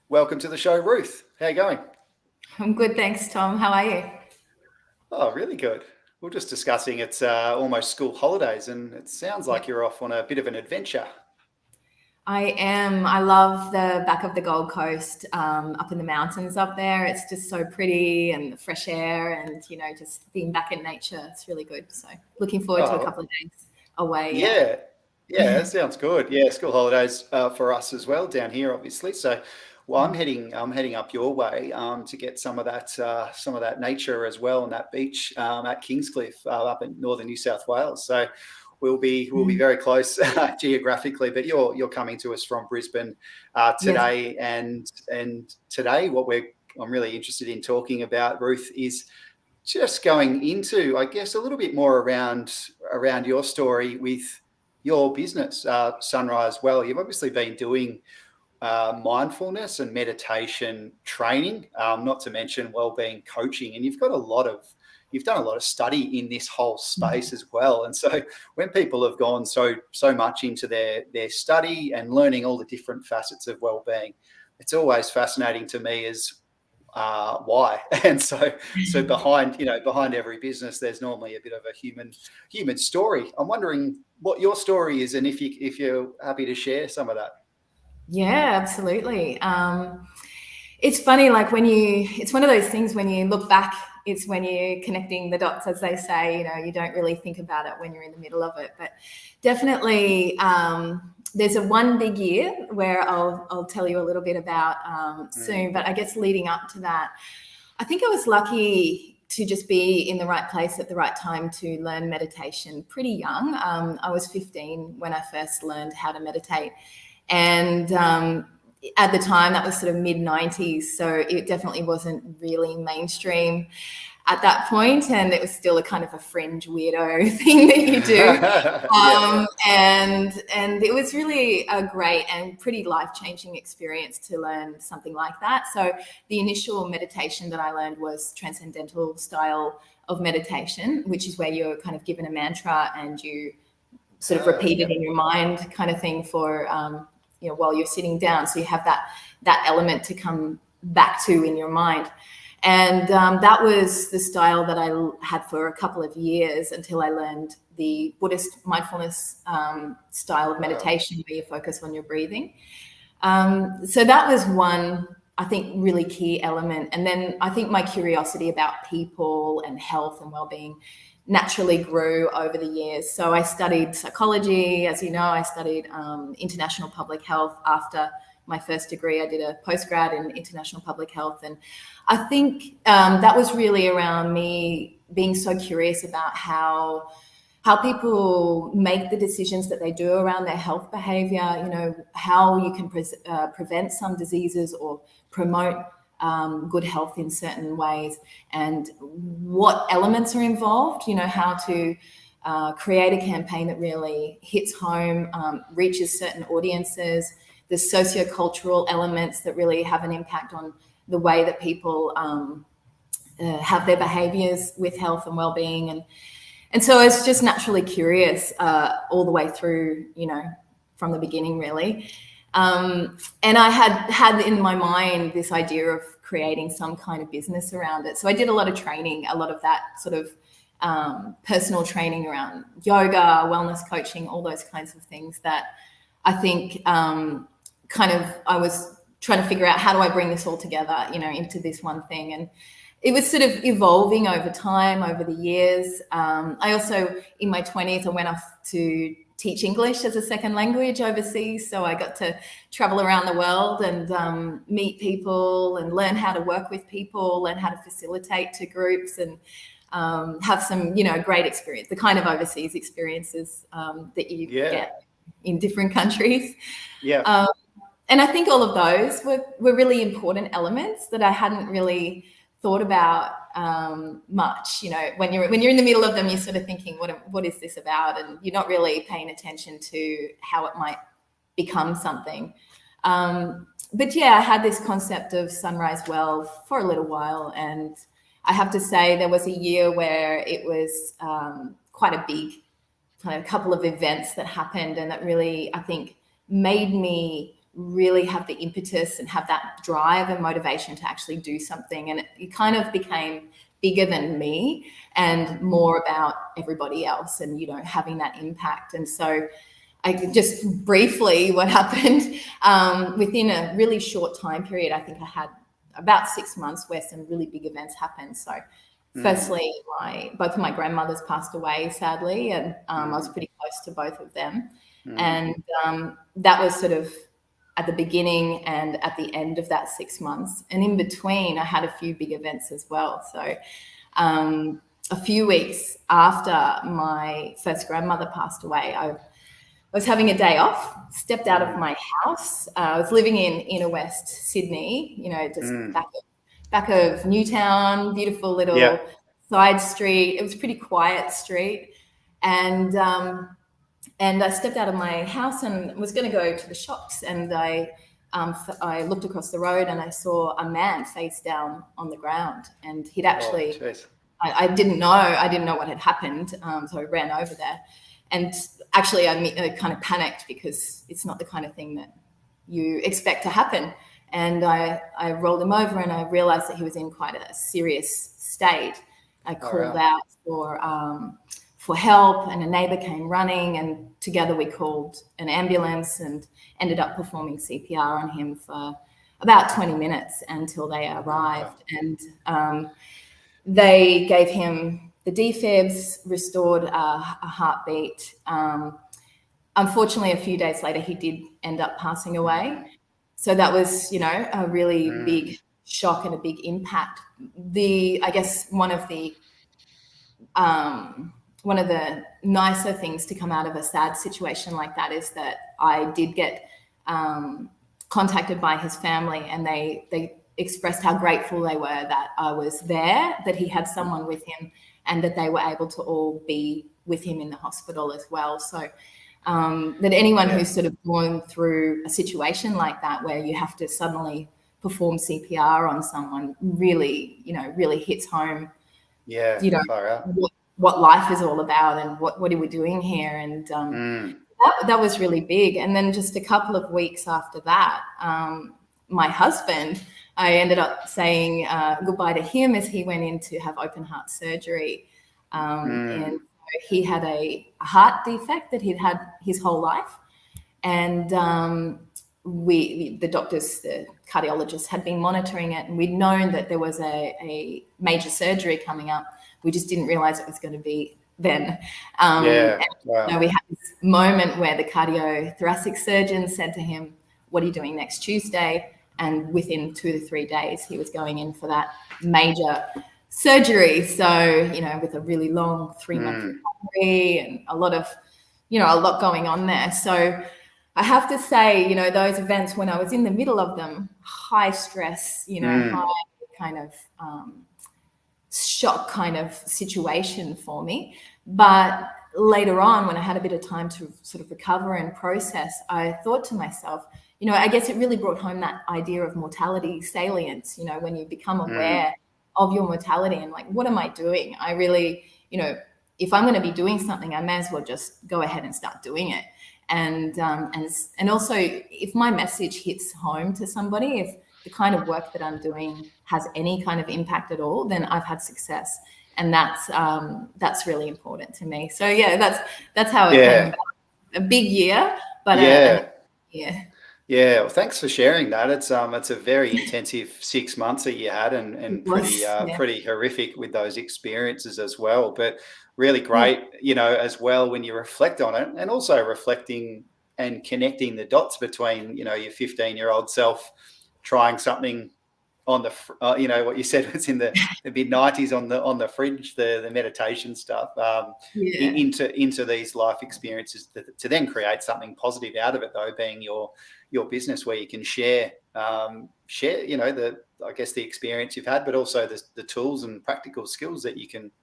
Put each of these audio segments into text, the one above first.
Welcome to the show, Ruth. How you going? I'm good, thanks, Tom. How are you? Oh, really good. We're just discussing it's almost school holidays, and it sounds like Yep. you're off on a bit of an adventure. I am. I love the back of the Gold Coast, up in the mountains up there. It's just so pretty and the fresh air and, just being back in nature. It's really good. So looking forward to a Oh, couple of days away. Yeah. yeah, yeah, that sounds good. Yeah, school holidays for us as well down here, obviously. So, well, I'm heading up your way to get some of that nature as well, and that beach at Kingscliff up in northern New South Wales. So, we'll be Mm. very close geographically, but you're coming to us from Brisbane Yes. today, and today I'm really interested in talking about, Ruth, is just going into, I guess, a little bit more around your story with your business, Sunrise Well. You've obviously been doing mindfulness and meditation training, not to mention wellbeing coaching, and you've done a lot of study in this whole space as well. And so, when people have gone so much into their study and learning all the different facets of wellbeing, it's always fascinating to me as why. And so behind every business, there's normally a bit of a human story. I'm wondering what your story is, and if you're happy to share some of that. Yeah, absolutely. It's funny, like it's one of those things when you look back, it's when you're connecting the dots, as they say, you don't really think about it when you're in the middle of it. But definitely, there's a one big year where I'll tell you a little bit about Mm. soon. But I guess leading up to that, I think I was lucky to just be in the right place at the right time to learn meditation pretty young. I was 15 when I first learned how to meditate. And at the time, that was sort of mid 90s. So it definitely wasn't really mainstream at that point, and it was still a kind of a fringe weirdo thing that you do. Yeah, yeah. And it was really a great and pretty life-changing experience to learn something like that. So the initial meditation that I learned was transcendental style of meditation, which is where you're kind of given a mantra and you sort of repeat it Yep. in your mind, kind of thing, for while you're sitting down. So you have that element to come back to in your mind. And that was the style that I had for a couple of years until I learned the Buddhist mindfulness style of Wow. meditation, where you focus on your breathing. So that was one, I think, really key element. And then I think my curiosity about people and health and well-being naturally grew over the years. So I studied psychology. As you know, I studied international public health after my first degree. I did a postgrad in international public health. And I think that was really around me being so curious about how people make the decisions that they do around their health behavior, how you can prevent some diseases or promote good health in certain ways, and what elements are involved, how to create a campaign that really hits home, reaches certain audiences. There's sociocultural elements that really have an impact on the way that people have their behaviors with health and well-being. And so I was just naturally curious all the way through, from the beginning, really. And I had in my mind this idea of creating some kind of business around it. So I did a lot of training, a lot of that sort of personal training around yoga, wellness coaching, all those kinds of things that I think I was trying to figure out, how do I bring this all together, into this one thing. And it was sort of evolving over time, over the years. I also, in my 20s, I went off to teach English as a second language overseas. So I got to travel around the world and meet people and learn how to work with people, learn how to facilitate to groups, and have some, great experience, the kind of overseas experiences that you Yeah. get in different countries. Yeah. And I think all of those were really important elements that I hadn't really thought about much. When you're in the middle of them, you're sort of thinking, what is this about? And you're not really paying attention to how it might become something. But yeah, I had this concept of Sunrise Well for a little while, and I have to say there was a year where it was quite a big kind of couple of events that happened, and that really, I think, made me really have the impetus and have that drive and motivation to actually do something. And it kind of became bigger than me and more about everybody else and, you know, having that impact. And so I just briefly what happened within a really short time period, I think I had about 6 months where some really big events happened. So firstly, both of my grandmothers passed away, sadly, and I was pretty close to both of them. And that was sort of at the beginning and at the end of that 6 months. And in between, I had a few big events as well. So a few weeks after my first grandmother passed away, I was having a day off, stepped out of my house. I was living in inner West Sydney, you know, just back of Newtown, beautiful little side street. It was a pretty quiet street. And I stepped out of my house and was going to go to the shops. And I looked across the road and I saw a man face down on the ground. And he'd actually, I didn't know what had happened. So I ran over there. And actually, I kind of panicked because it's not the kind of thing that you expect to happen. And I rolled him over and I realized that he was in quite a serious state. I called out for help, and a neighbor came running, and together we called an ambulance and ended up performing CPR on him for about 20 minutes until they arrived. And they gave him the defibs, restored a heartbeat. Unfortunately, a few days later, he did end up passing away. So that was, you know, a really big shock and a big impact. I guess one of the nicer things to come out of a sad situation like that is that I did get contacted by his family, and they expressed how grateful they were that I was there, that he had someone with him, and that they were able to all be with him in the hospital as well. So that anyone who's sort of gone through a situation like that where you have to suddenly perform CPR on someone really hits home. Yeah, you know, what life is all about and what are we doing here. And that was really big. And then just a couple of weeks after that, my husband, I ended up saying goodbye to him as he went in to have open heart surgery. And he had a heart defect that he'd had his whole life. And the doctors, the cardiologists, had been monitoring it, and we'd known that there was a major surgery coming up. We just didn't realize it was going to be then. We had this moment where the cardiothoracic surgeon said to him, "What are you doing next Tuesday?" And within 2 to 3 days, he was going in for that major surgery. So, you know, with a really long 3-month recovery and a lot going on there. So I have to say, you know, those events, when I was in the middle of them, high stress, you know, high kind of shock kind of situation for me. But later on, when I had a bit of time to sort of recover and process, I thought to myself, you know, I guess it really brought home that idea of mortality salience, you know, when you become aware of your mortality and like, what am I doing? I really, you know, if I'm going to be doing something, I may as well just go ahead and start doing it. And also, if my message hits home to somebody, if the kind of work that I'm doing has any kind of impact at all, then I've had success, and that's really important to me. So yeah, that's how it came about. A big year, but well, thanks for sharing that. It's a very intensive 6 months that you had, and pretty horrific with those experiences as well. But really great, you know, as well when you reflect on it, and also reflecting and connecting the dots between, you know, your 15-year-old self trying something on the, you know, what you said was in the mid-90s on the fringe, the meditation stuff, into these life experiences to then create something positive out of it, though, being your business where you can share, you know, I guess the experience you've had, but also the tools and practical skills that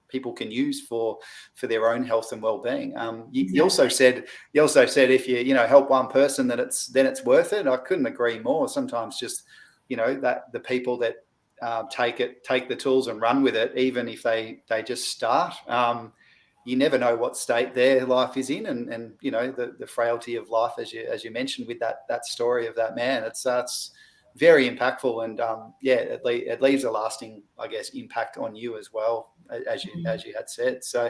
people can use for their own health and well-being. You also said if you know, help one person, then it's worth it. I couldn't agree more. Sometimes just, you know, that the people that take the tools and run with it, even if they just start, you never know what state their life is in, and you know, the frailty of life, as you mentioned with that story of that man. It's very impactful, and it leaves a lasting, I guess, impact on you as well, as you had said. So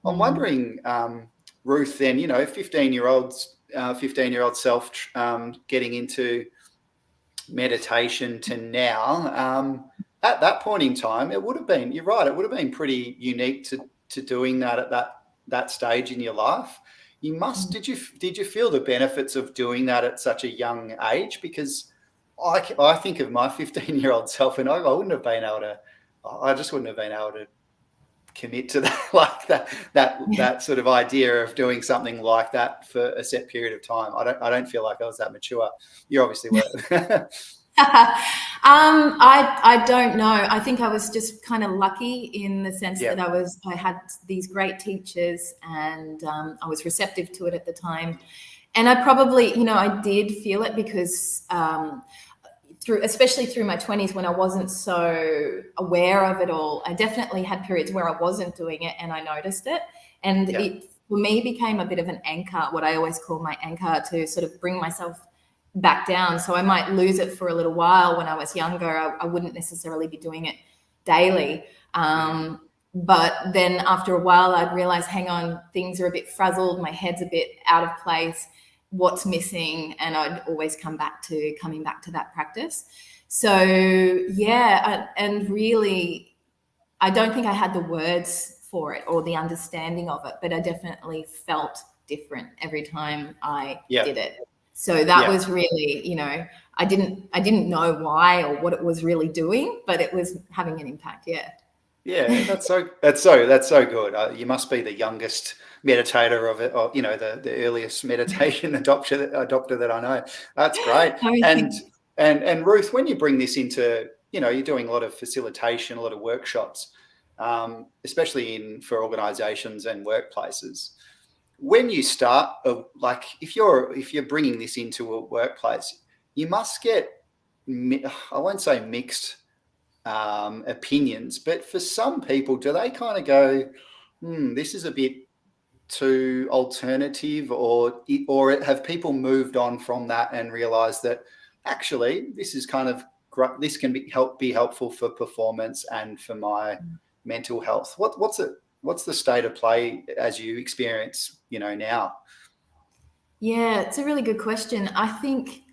I'm wondering, Ruth, then, you know, 15-year-old self getting into meditation to now, at that point in time, it would have been, you're right, it would have been pretty unique to doing that at that stage in your life. Did you feel the benefits of doing that at such a young age? Because I think of my 15-year-old self, and I just wouldn't have been able to commit to that, like that sort of idea of doing something like that for a set period of time. I don't feel like I was that mature. You obviously were. I don't know. I think I was just kind of lucky in the sense that I had these great teachers, and I was receptive to it at the time. And I probably, you know, I did feel it because especially through my 20s, when I wasn't so aware of it all, I definitely had periods where I wasn't doing it and I noticed it. And it, for me, became a bit of an anchor, what I always call my anchor, to sort of bring myself back down. So I might lose it for a little while. When I was younger, I wouldn't necessarily be doing it daily. But then after a while, I'd realize, hang on, things are a bit frazzled. My head's a bit out of place. What's missing? And I'd always coming back to that practice. So yeah, and really, I don't think I had the words for it or the understanding of it, but I definitely felt different every time I did it. So that was really, you know, I didn't know why or what it was really doing, but it was having an impact. Yeah, that's so good. You must be the youngest meditator of it, or, you know, the earliest meditation adopter that I know. That's great. And Ruth, when you bring this into, you know, you're doing a lot of facilitation, a lot of workshops, especially for organisations and workplaces. When you start, like if you're bringing this into a workplace, you must get, I won't say mixed opinions, but for some people, do they kind of go, this is a bit too alternative, or have people moved on from that and realized that actually this is kind of this can be helpful for performance and for my mental health? What's the state of play as you experience, you know, now? Yeah, it's a really good question. I think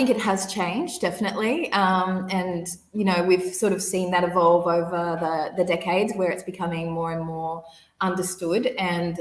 it has changed, definitely. And, you know, we've sort of seen that evolve over the decades, where it's becoming more and more understood. And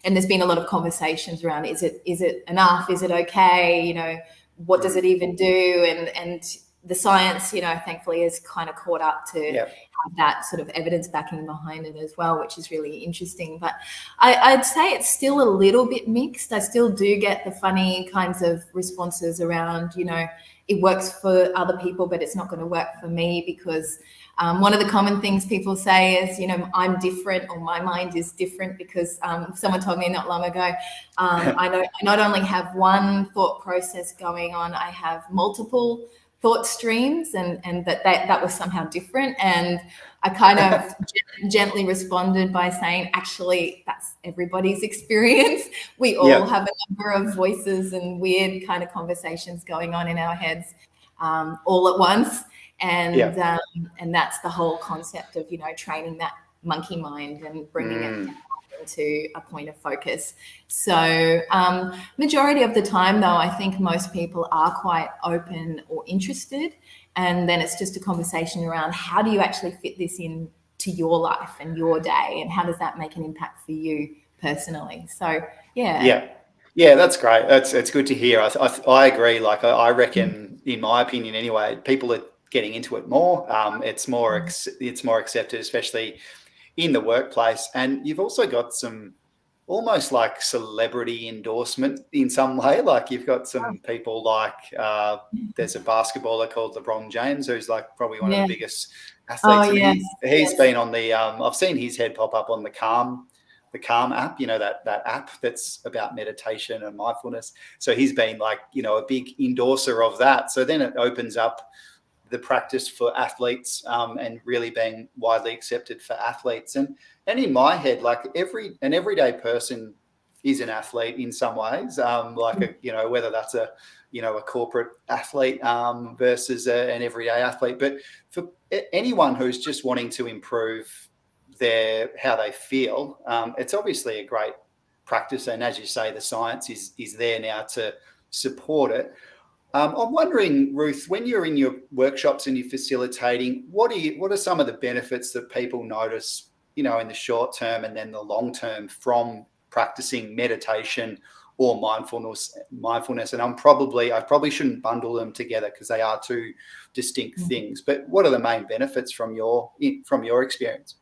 there's been a lot of conversations around, is it enough? Is it okay? You know, what does it even do? And the science, you know, thankfully has kind of caught up to have that sort of evidence backing behind it as well, which is really interesting. But I'd say it's still a little bit mixed. I still do get the funny kinds of responses around, you know, it works for other people, but it's not going to work for me, because one of the common things people say is, you know, I'm different, or my mind is different, because someone told me not long ago, I not only have one thought process going on, I have multiple thought streams, and that was somehow different. And I kind of gently responded by saying, actually, that's everybody's experience. We all have a number of voices and weird kind of conversations going on in our heads all at once. And that's the whole concept of, you know, training that monkey mind and bringing it into a point of focus. So majority of the time, though, I think most people are quite open or interested, and then it's just a conversation around, how do you actually fit this in to your life and your day, and how does that make an impact for you personally? So that's great. It's good to hear. I agree. Like I reckon, in my opinion anyway, people are getting into it more. It's more accepted, especially in the workplace. And you've also got some almost like celebrity endorsement in some way. Like you've got some people like there's a basketballer called LeBron James, who's like probably one of the biggest athletes. He's been on the I've seen his head pop up on the Calm app, you know, that app that's about meditation and mindfulness. So he's been like, you know, a big endorser of that. So then it opens up the practice for athletes, and really being widely accepted for athletes. And in my head, like an everyday person is an athlete in some ways, whether that's a corporate athlete versus an everyday athlete. But for anyone who's just wanting to improve how they feel, it's obviously a great practice. And as you say, the science is there now to support it. I'm wondering, Ruth, when you're in your workshops and you're facilitating, what are some of the benefits that people notice, in the short term and then the long term from practicing meditation or mindfulness? And I probably shouldn't bundle them together because they are two distinct things. But what are the main benefits from your experience?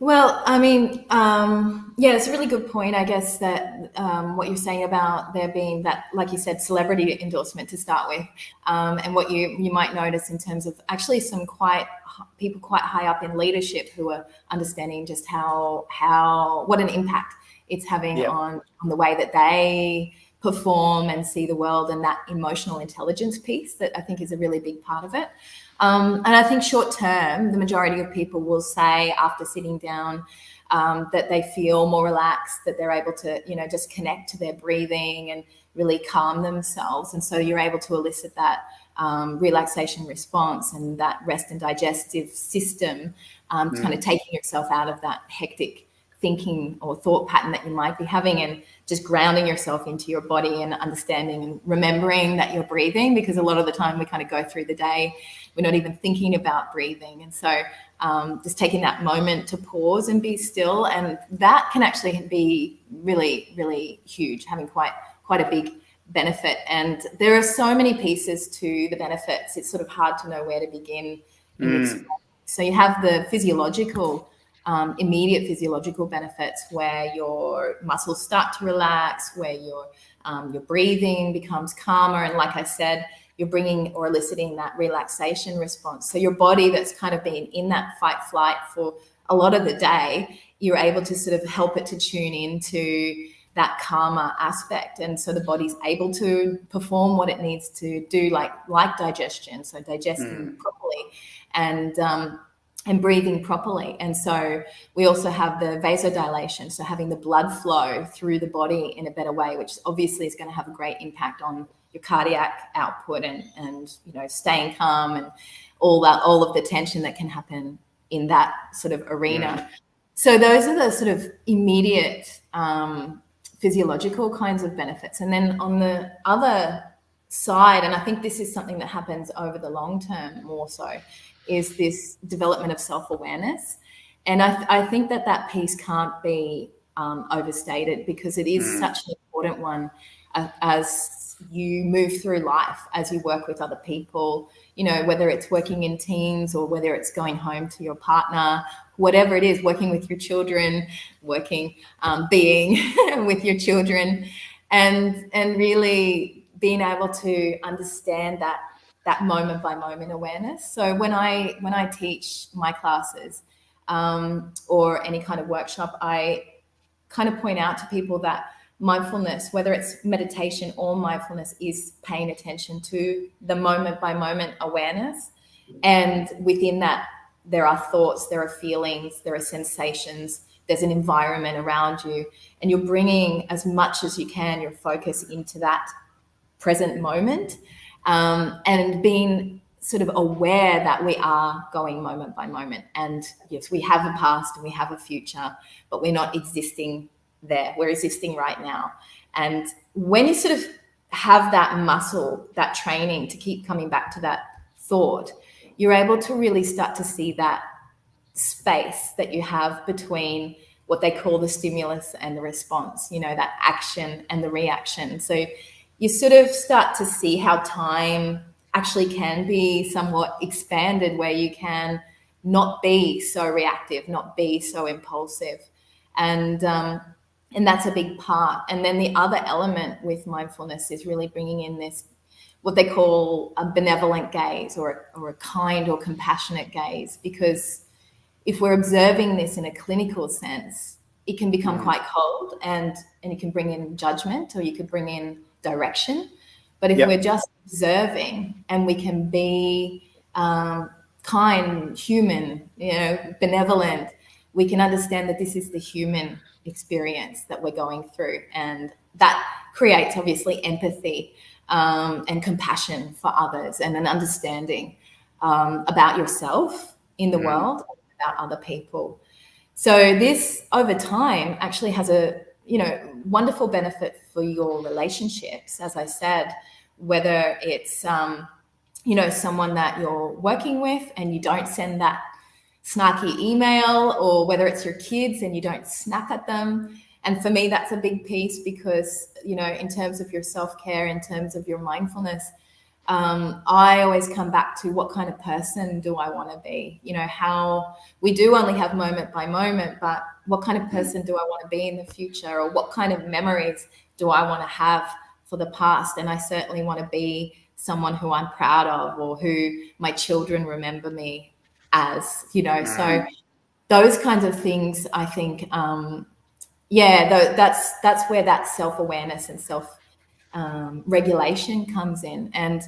Well, I mean, it's a really good point, I guess, that what you're saying about there being that, like you said, celebrity endorsement to start with, and what you might notice in terms of actually some people quite high up in leadership who are understanding just what an impact it's having on the way that they perform and see the world, and that emotional intelligence piece that I think is a really big part of it. And I think short term, the majority of people will say after sitting down that they feel more relaxed, that they're able to, just connect to their breathing and really calm themselves. And so you're able to elicit that relaxation response and that rest and digestive system, kind of taking yourself out of that hectic thinking or thought pattern that you might be having, and just grounding yourself into your body and understanding and remembering that you're breathing, because a lot of the time we kind of go through the day, we're not even thinking about breathing. And so just taking that moment to pause and be still, and that can actually be really, really huge, having quite a big benefit. And there are so many pieces to the benefits, it's sort of hard to know where to begin. So you have the physiological immediate physiological benefits where your muscles start to relax, where your breathing becomes calmer, and like I said, you're bringing or eliciting that relaxation response. So your body that's kind of been in that fight flight for a lot of the day, you're able to sort of help it to tune into that calmer aspect, and so the body's able to perform what it needs to do, like digestion, so digesting properly and breathing properly. And so we also have the vasodilation, so having the blood flow through the body in a better way, which obviously is going to have a great impact on your cardiac output and staying calm and all of the tension that can happen in that sort of arena. So those are the sort of immediate physiological kinds of benefits. And then on the other side, and I think this is something that happens over the long term more so, is this development of self-awareness. And I think that piece can't be overstated, because it is such an important one as you move through life, as you work with other people, whether it's working in teams or whether it's going home to your partner, whatever it is, working with your children, being with your children, and really being able to understand that moment by moment awareness. So when I teach my classes or any kind of workshop, I kind of point out to people that mindfulness, whether it's meditation or mindfulness, is paying attention to the moment by moment awareness. And within that, there are thoughts, there are feelings, there are sensations, there's an environment around you, and you're bringing as much as you can your focus into that present moment. And being sort of aware that we are going moment by moment. And yes, we have a past and we have a future, but we're not existing there. We're existing right now. And when you sort of have that muscle, that training to keep coming back to that thought, you're able to really start to see that space that you have between what they call the stimulus and the response, that action and the reaction. So you sort of start to see how time actually can be somewhat expanded, where you can not be so reactive, not be so impulsive. And that's a big part. And then the other element with mindfulness is really bringing in this, what they call a benevolent gaze, or a kind or compassionate gaze, because if we're observing this in a clinical sense, it can become quite cold, and it can bring in judgment, or you could bring in direction. But if we're just observing and we can be kind, human, benevolent, we can understand that this is the human experience that we're going through. And that creates obviously empathy and compassion for others, and an understanding about yourself in the world, about other people. So this over time actually has a wonderful benefit for your relationships, as I said, whether it's someone that you're working with and you don't send that snarky email, or whether it's your kids and you don't snap at them. And for me, that's a big piece, because in terms of your self-care, in terms of your mindfulness, I always come back to, what kind of person do I want to be? How we do only have moment by moment, but what kind of person do I want to be in the future? Or what kind of memories do I want to have for the past? And I certainly want to be someone who I'm proud of, or who my children remember me as, so those kinds of things, I think, that's where that self-awareness and regulation comes in. And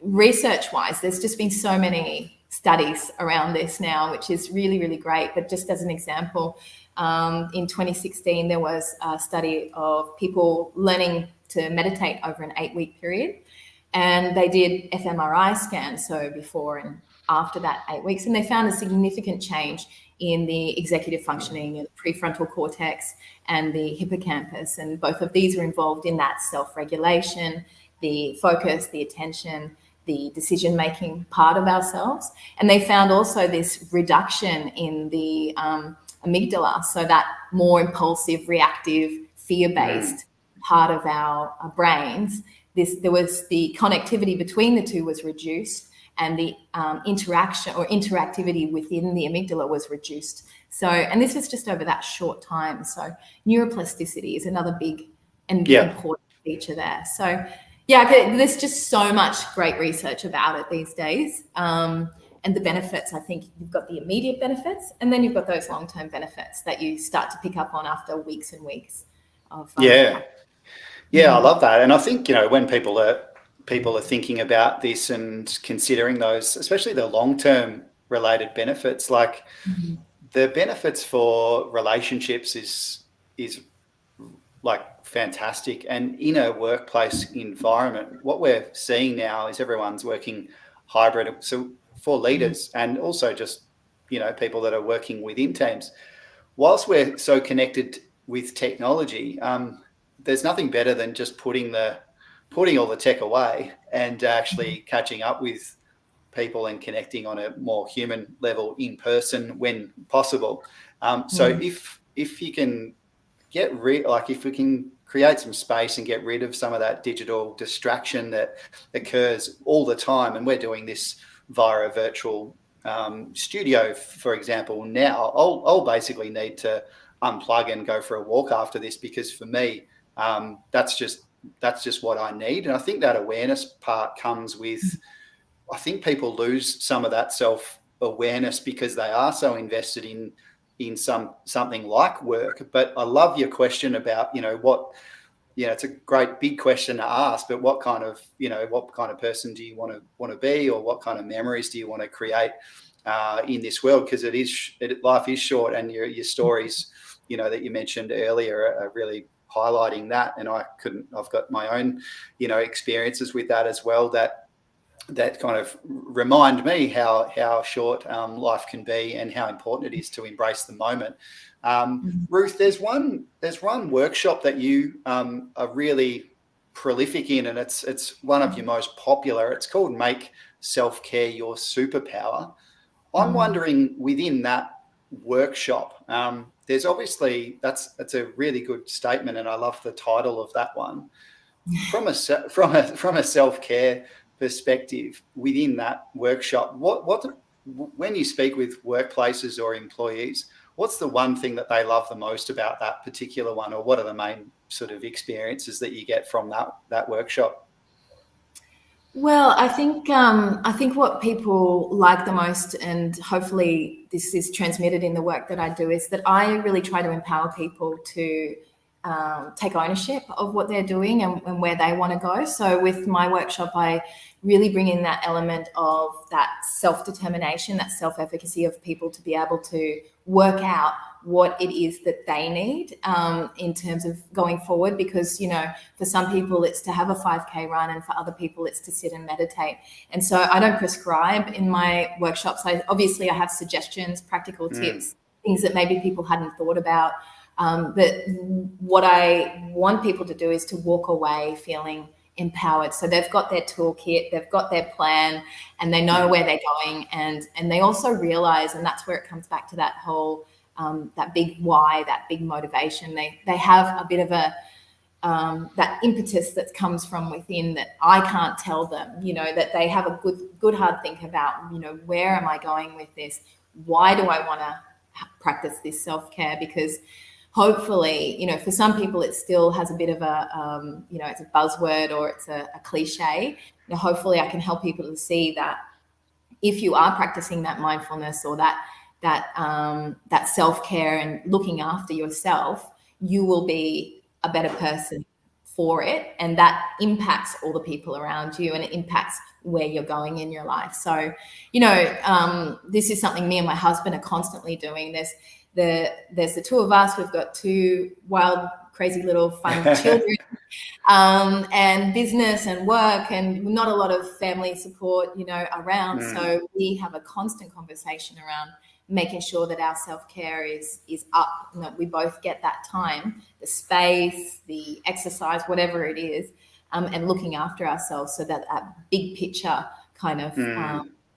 research-wise, there's just been so many studies around this now, which is really, really great. But just as an example, in 2016, there was a study of people learning to meditate over an 8-week period. And they did fMRI scans, so before and after that 8 weeks, and they found a significant change in the executive functioning and prefrontal cortex and the hippocampus. And both of these are involved in that self-regulation, the focus, the attention, the decision-making part of ourselves. And they found also this reduction in the amygdala, so that more impulsive, reactive, fear-based part of our brains. There was the connectivity between the two was reduced, and the interaction or interactivity within the amygdala was reduced. So, and this was just over that short time. So neuroplasticity is another big and important feature there. So there's just so much great research about it these days. And the benefits, I think you've got the immediate benefits, and then you've got those long-term benefits that you start to pick up on after weeks and weeks of I love that. And I think, when people are thinking about this and considering those, especially the long-term related benefits, like the benefits for relationships is like fantastic. And in a workplace environment, what we're seeing now is everyone's working hybrid. So for leaders and also just, people that are working within teams, whilst we're so connected with technology, there's nothing better than just putting all the tech away and actually catching up with people and connecting on a more human level in person when possible. So if you can if we can create some space and get rid of some of that digital distraction that occurs all the time, and we're doing this via a virtual studio, for example, now I'll basically need to unplug and go for a walk after this, because for me, that's just what I need. And I think that awareness part comes with, I think people lose some of that self-awareness because they are so invested in something like work. But I love your question about, it's a great big question to ask, but what kind of person do you want to be, or what kind of memories do you want to create in this world? Because life is short, and your stories, that you mentioned earlier are really highlighting that. And I've got my own, experiences with that as well, that kind of remind me how short life can be and how important it is to embrace the moment. Ruth, there's one workshop that you are really prolific in, and it's one of your most popular. It's called Make Self-Care Your Superpower. I'm wondering, within that workshop, there's obviously that's a really good statement, and I love the title of that one. From a self-care perspective, within that workshop, when you speak with workplaces or employees, what's the one thing that they love the most about that particular one, or what are the main sort of experiences that you get from that workshop? Well, I think what people like the most, and hopefully this is transmitted in the work that I do, is that I really try to empower people to take ownership of what they're doing and where they want to go. So with my workshop, I really bring in that element of that self-determination, that self-efficacy of people to be able to work out what it is that they need in terms of going forward. Because, you know, for some people it's to have a 5K run, and for other people it's to sit and meditate. And so I don't prescribe in my workshops. I have suggestions, practical tips, things that maybe people hadn't thought about. But what I want people to do is to walk away feeling empowered. So they've got their toolkit, they've got their plan, and they know where they're going. And they also realize, and that's where it comes back to that whole, that big why, that big motivation. They have a bit of a, that impetus that comes from within that I can't tell them, you know, that they have a good hard think about, you know, where am I going with this? Why do I want to practice this self-care? Because hopefully, you know, for some people it still has a bit of a, you know, it's a buzzword or it's a cliche. You know, hopefully I can help people to see that if you are practicing that mindfulness or that self-care and looking after yourself, you will be a better person for it. And that impacts all the people around you, and it impacts where you're going in your life. So, you know, this is something me and my husband are constantly doing. There's the two of us. We've got two wild, crazy little fun children, and business and work, and not a lot of family support, you know, around. So we have a constant conversation around making sure that our self-care is up, and that we both get that time, the space, the exercise, whatever it is, and looking after ourselves so that that big picture kind of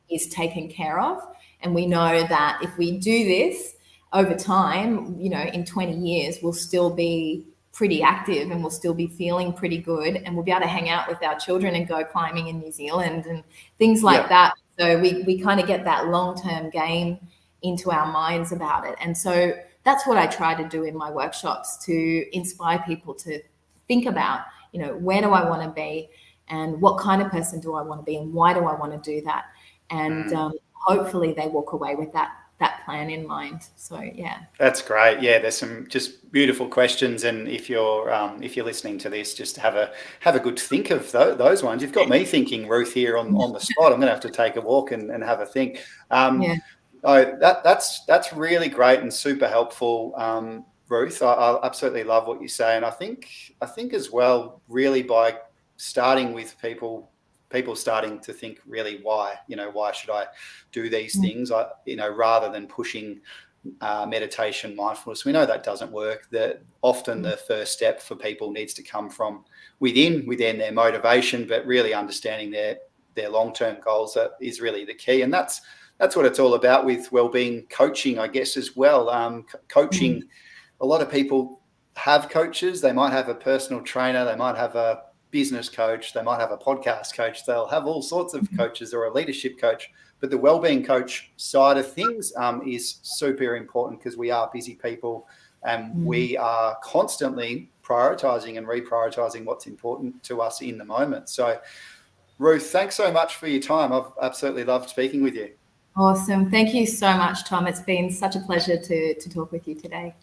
is taken care of. And we know that if we do this over time, you know, in 20 years, we'll still be pretty active and we'll still be feeling pretty good, and we'll be able to hang out with our children and go climbing in New Zealand and things like that. So we kind of get that long-term game into our minds about it. And so that's what I try to do in my workshops, to inspire people to think about, you know, where do I want to be, and what kind of person do I want to be, and why do I want to do that? And hopefully they walk away with that plan in mind. So yeah, that's great. Yeah, there's some just beautiful questions, and if you're listening to this, just have a good think of those ones. You've got me thinking, Ruth, here on the spot. I'm going to have to take a walk and have a think. That's really great and super helpful, Ruth. I absolutely love what you say, and I think as well, really by starting with people starting to think really why should I do these things, rather than pushing meditation, mindfulness. We know that doesn't work. That often the first step for people needs to come from within their motivation, but really understanding their long-term goals is really the key. And that's what it's all about with wellbeing coaching, I guess, as well. Coaching, a lot of people have coaches. They might have a personal trainer, they might have a business coach, they might have a podcast coach, they'll have all sorts of coaches, or a leadership coach. But the wellbeing coach side of things is super important, because we are busy people, and we are constantly prioritizing and reprioritizing what's important to us in the moment. So Ruth, thanks so much for your time. I've absolutely loved speaking with you. Awesome. Thank you so much, Tom. It's been such a pleasure to talk with you today.